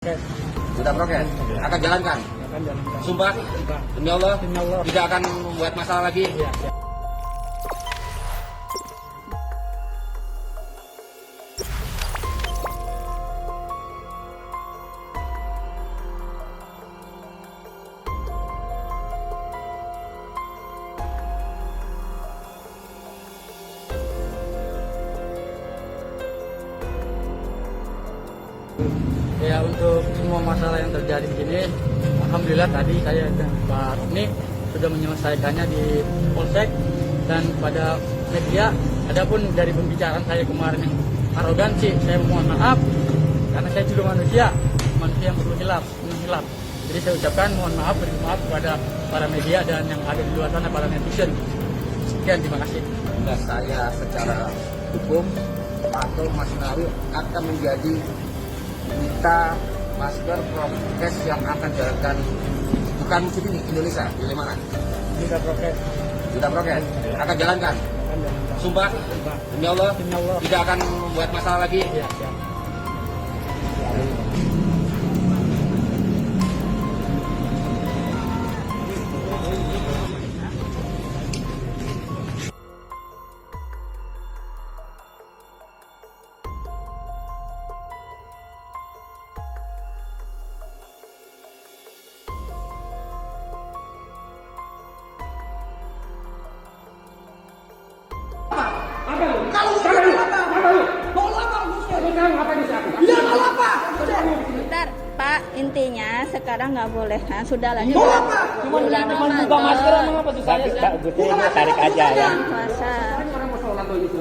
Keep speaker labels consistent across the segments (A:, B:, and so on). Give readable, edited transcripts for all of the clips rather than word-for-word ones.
A: Sudah prokes, akan jalankan. Sumpah, demi Allah, tidak akan membuat masalah lagi.
B: Ya, untuk semua masalah yang terjadi di sini, alhamdulillah tadi saya dan Pak Roni sudah menyelesaikannya di Polsek dan pada media. Adapun dari pembicaraan saya kemarin yang arogansi, saya mohon maaf karena saya juga manusia yang berhilaf. Jadi saya ucapkan mohon maaf, beri maaf kepada para media dan yang ada di luar sana, para netizen. Sekian, terima kasih.
A: Dan saya secara hukum atau Mas Nawi akan menjadi duta masker prokes yang akan jalankan, bukan di sini, Indonesia, di mana?
B: Duta prokes.
A: Duta prokes akan jalankan. Sumpah, demi Allah, tidak akan membuat masalah lagi.
C: Bentar, Pak, intinya sekarang nggak boleh kan? Sudahlah.
D: Mau apa? Cuma buka masker emang apa susahnya sih? Tarik aja ya.
C: Puasa.
A: Orang mau sholat tuh itu.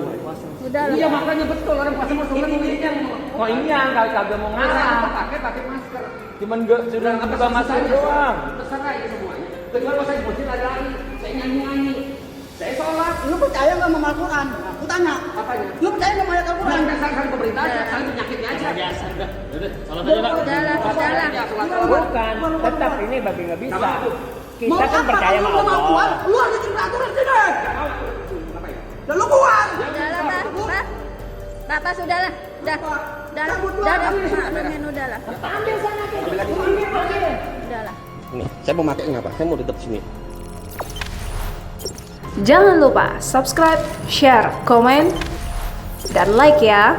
C: Sudahlah.
A: Iya, makanya betul orang puasa mau sholat ini yang
D: Oh ini yang kagak mau ngarang.
A: pakai masker.
D: Cuman sudah buka masker doang.
A: Terserah itu semuanya. Kecuali saya bocil lari, saya nyanyi. Saya sholat.
E: Lu percaya nggak sama Al-Quran? Aku tanya.
A: Apanya?
E: Lu percaya nggak sama ayat Al-Quran?
A: Bukan dasar pemerintah, saling penyakitnya aja. Biasa.
C: Sudahlah.
D: Bukan, tetap ini bagi nggak bisa. Kita
E: Mau
D: kan
E: apa?
D: percaya
E: Kalau
D: sama
E: lu mau keluar,
D: Allah.
E: lu harus bikin peraturan sini. Dan lu keluar.
C: Sudahlah, Pak, sudahlah. Udahlah.
E: Ambil sana ke.
C: Udahlah.
A: Nih, saya mau pakai apa? Saya mau tetap sini.
F: Jangan lupa subscribe, share, komen, dan like ya.